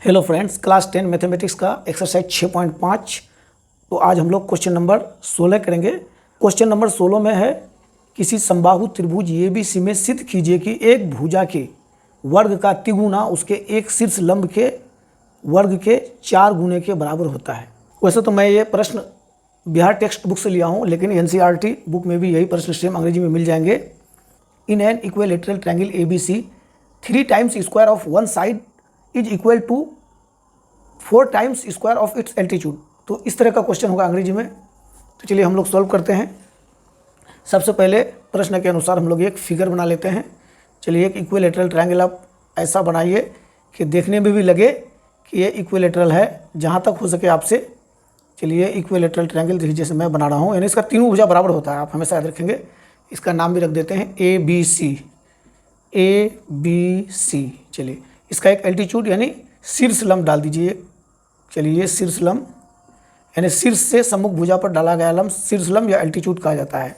Hello friends, class 10 mathematics का exercise 6.5। तो आज हम लोग क्वेश्चन नंबर 16 करेंगे। क्वेश्चन नंबर 16 में है, किसी समबाहु त्रिभुज ABC में सिद्ध कीजिए कि एक भुजा के वर्ग का तिगुना उसके एक शीर्ष लंब के वर्ग के 4 गुने के बराबर होता है। वैसे तो मैं ये प्रश्न बिहार टेक्स्ट बुक से लिया हूँ, लेकिन NCERT बुक में भी यही प्रश्न सेम अंग्रेजी में मिल जाएंगे। In an equilateral triangle ABC 3 times square of one side is equal to 4 times square of its altitude. तो इस तरह का क्वेश्चन होगा अंग्रेजी में। तो चलिए हम लोग सॉल्व करते हैं। सबसे पहले प्रश्न के अनुसार हम लोग एक फिगर बना लेते हैं। चलिए, एक इक्विलेटरल ट्रायंगल आप ऐसा बनाइए कि देखने में भी लगे कि ये इक्विलेटरल है, जहाँ तक हो सके आपसे। चलिए, इक्विलेटरल ट्रायंगल जैसे मैं बना रहा हूँ, यानी इसका तीनों भुजा बराबर होता है, आप हमेशा याद रखेंगे। इसका नाम भी रख देते हैं ABC। चलिए, इसका एक एल्टीट्यूड यानी शीर्ष लंब डाल दीजिए। चलिए, शीर्ष लंब यानी शीर्ष से सम्मुख भुजा पर डाला गया लंब शीर्ष लंब या एल्टीट्यूड कहा जाता है।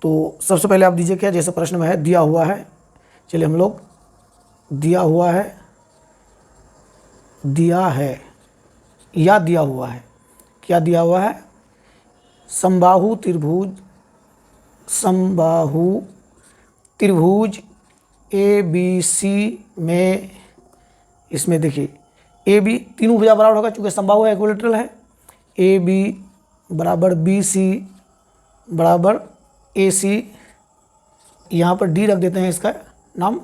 तो सबसे पहले आप दीजिए क्या, जैसे प्रश्न में है दिया हुआ है। चलिए, हम लोग दिया हुआ है या दिया हुआ है, क्या दिया हुआ है? समबाहु त्रिभुज ABC में, इसमें देखिए AB तीनों भुजा बराबर होगा, चूँकि समबाहु है, इक्विलेटरल है। AB बराबर BC बराबर AC। यहाँ पर D रख देते हैं, इसका नाम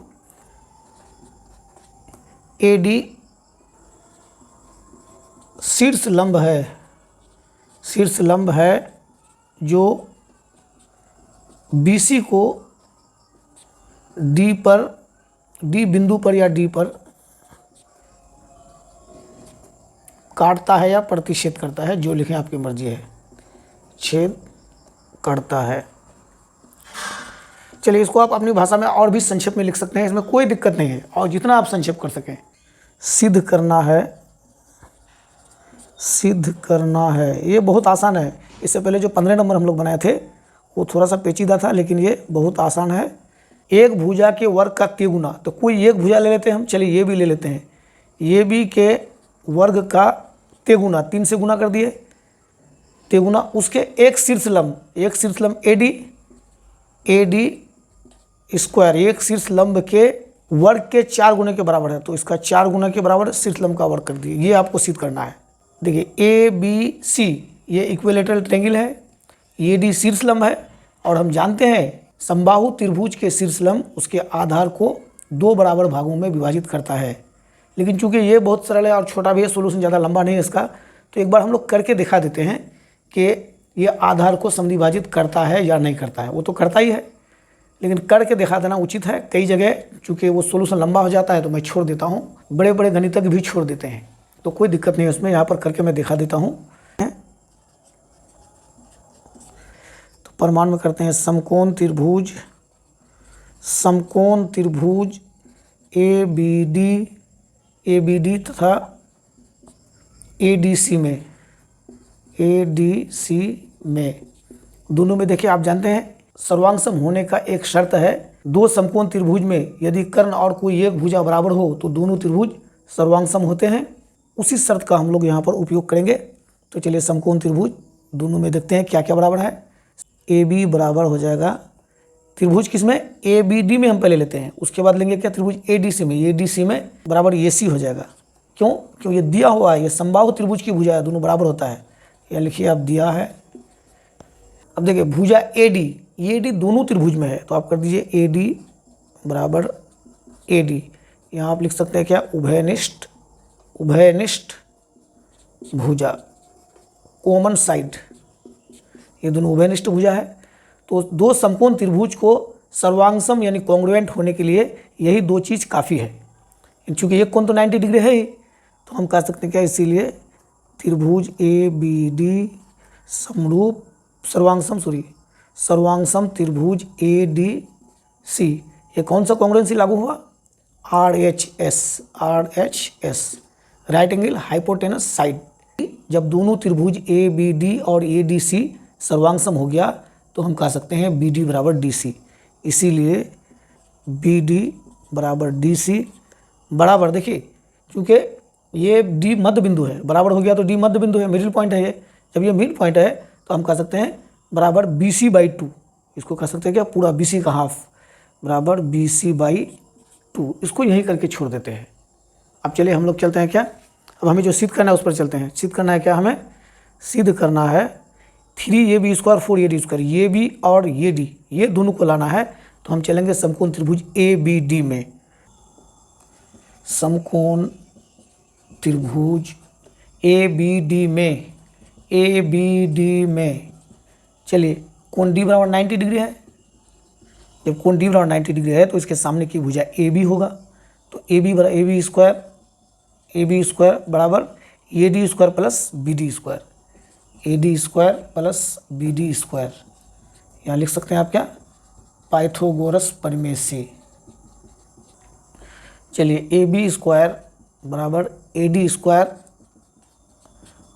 AD शीर्ष लंब है जो BC को D बिंदु पर या D पर काटता है या प्रतिच्छेद करता है, जो लिखें आपकी मर्जी है। छेद करता है। चलिए, इसको आप अपनी भाषा में और भी संक्षेप में लिख सकते हैं, इसमें कोई दिक्कत नहीं है, और जितना आप संक्षेप कर सकें। सिद्ध करना है, ये बहुत आसान है। इससे पहले जो 15 नंबर हम लोग बनाए थे वो थोड़ा सा पेचीदा था, लेकिन ये बहुत आसान है। एक भुजा के वर्ग का तिगुना, तो कोई एक भुजा ले लेते हैं हम। चलिए, ये भी ले लेते हैं। ये भी के वर्ग का तिगुना, 3 से गुना कर दिए, तिगुना उसके एक शीर्ष लंब AD स्क्वायर, एक शीर्ष लंब के वर्ग के 4 गुने के बराबर है। तो इसका 4 गुना के बराबर शीर्ष लंब का वर्ग कर दिए। ये आपको सिद्ध करना है। देखिए, ABC ये इक्विलेटरल ट्रायंगल है, AD शीर्ष लंब है, और हम जानते हैं समबाहु त्रिभुज के शीर्ष लंब उसके आधार को 2 बराबर भागों में विभाजित करता है। लेकिन चूंकि ये बहुत सरल है और छोटा भी है, सोल्यूशन ज़्यादा लंबा नहीं है इसका, तो एक बार हम लोग करके दिखा देते हैं कि ये आधार को समद्विभाजित करता है या नहीं करता है। वो तो करता ही है, लेकिन करके दिखा देना उचित है। कई जगह चूँकि वो सोल्यूशन लंबा हो जाता है तो मैं छोड़ देता हूँ, बड़े बड़े गणितज्ञ भी छोड़ देते हैं, तो कोई दिक्कत नहीं है उसमें। यहाँ पर करके मैं दिखा देता हूँ। तो प्रमाण में करते हैं, समकोण त्रिभुज ABD तथा ADC में दोनों में देखिए, आप जानते हैं सर्वांगसम होने का एक शर्त है। 2 समकोण त्रिभुज में यदि कर्ण और कोई एक भुजा बराबर हो तो दोनों त्रिभुज सर्वांगसम होते हैं। उसी शर्त का हम लोग यहाँ पर उपयोग करेंगे। तो चलिए, समकोण त्रिभुज दोनों में देखते हैं क्या क्या बराबर है। AB बराबर हो जाएगा त्रिभुज किसमें? ABD में हम पहले लेते हैं, उसके बाद लेंगे क्या? त्रिभुज ADC में। ADC में बराबर AC हो जाएगा। क्यों ये दिया हुआ है, ये समबाहु त्रिभुज की भुजा है, दोनों बराबर होता है। या लिखिए आप, दिया है। अब देखिए, भुजा AD दोनों त्रिभुज में है, तो आप कर दीजिए AD बराबर AD। यहाँ आप लिख सकते हैं क्या? उभयनिष्ठ भुजा, कॉमन साइड, ये दोनों उभयनिष्ठ भुजा है। तो 2 समकोण त्रिभुज को सर्वांगसम यानी कॉन्ग्रुएंट होने के लिए यही 2 चीज़ काफ़ी है। चूँकि एक कोण तो 90 डिग्री है ही, तो हम कह सकते हैं क्या, इसीलिए त्रिभुज ABD सर्वांगसम त्रिभुज ADC। ये कौन सा कॉन्ग्रुएंसी लागू हुआ? RHS, right angle hypotenuse side. जब दोनों त्रिभुज ABD और ADC सर्वांगसम हो गया तो हम कह सकते हैं BD बराबर DC। इसीलिए BD बराबर DC बराबर, देखिए क्योंकि ये डी मध्य बिंदु है, बराबर हो गया तो डी मध्य बिंदु है, मिडिल पॉइंट है ये। जब ये मिड पॉइंट है तो हम कह सकते हैं बराबर BC/2, इसको कह सकते हैं क्या, पूरा BC का हाफ बराबर BC/2। इसको यहीं करके छोड़ देते हैं। अब चलिए हम लोग चलते हैं क्या, अब हमें जो सिद्ध करना है उस पर चलते हैं। सिद्ध करना है क्या, हमें सिद्ध करना है 3AB² 4AD², ये बी और ये डी, ये दोनों को लाना है। तो हम चलेंगे समकोण त्रिभुज ABD में, समकोण त्रिभुज ABD में, ABD में चलिए कोण D बराबर 90 डिग्री है। जब कोण D बराबर 90 डिग्री है तो इसके सामने की भुजा AB होगा। तो AB बराबर AB² बराबर AD² plus BD², AD² plus BD²। यहाँ लिख सकते हैं आप क्या, पाइथागोरस प्रमेय से। चलिए AB² बराबर AD²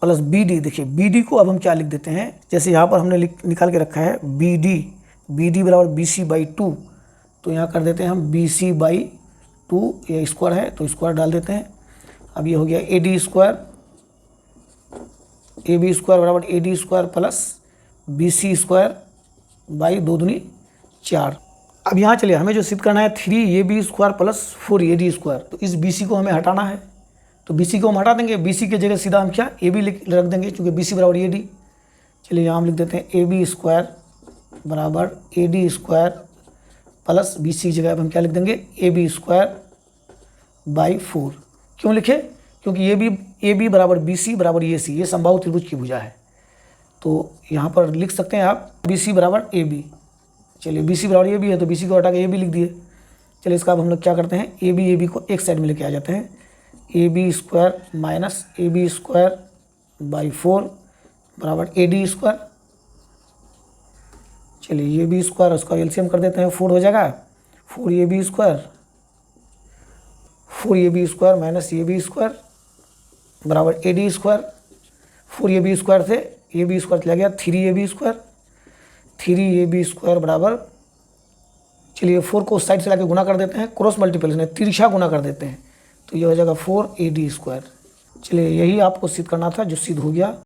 प्लस BD, देखिए BD को अब हम क्या लिख देते हैं, जैसे यहाँ पर हमने निकाल के रखा है BD बराबर BC/2, तो यहाँ कर देते हैं हम BC/2, ये स्क्वायर है तो स्क्वायर डाल देते हैं। अब ये हो गया AB² बराबर AD² प्लस BC²/2 दूनी 4। अब यहाँ चलिए हमें जो सिद्ध करना है 3AB² प्लस 4AD², तो इस BC को हमें हटाना है। तो BC को हम हटा देंगे, BC की जगह सीधा हम क्या AB रख देंगे, क्योंकि BC बराबर AD। चलिए यहाँ हम लिख देते हैं AB² बराबर AD² प्लस BC की जगह अब हम क्या लिख देंगे, AB²/4। क्यों लिखे, क्योंकि AB बराबर BC बराबर AC, ये समबाहु त्रिभुज की भुजा है। तो यहाँ पर लिख सकते हैं आप BC बराबर AB। चलिए BC बराबर AB है तो BC को हटा के AB लिख दिए। चलिए इसका अब हम लोग क्या करते हैं, AB को एक साइड में लेके आ जाते हैं, AB² माइनस AB²/4 बराबर AD²। चलिए AB² उसका एलसीएम कर देते हैं, 4 हो जाएगा, 4AB² माइनस AB² बराबर AD²। 4AB² से AB² चला गया 3AB² बराबर, चलिए 4 को उस साइड से लाके गुना कर देते हैं, क्रॉस मल्टीप्लिकेशन है, तिरछा गुना कर देते हैं, तो ये हो जाएगा 4AD²। चलिए यही आपको सिद्ध करना था, जो सिद्ध हो गया।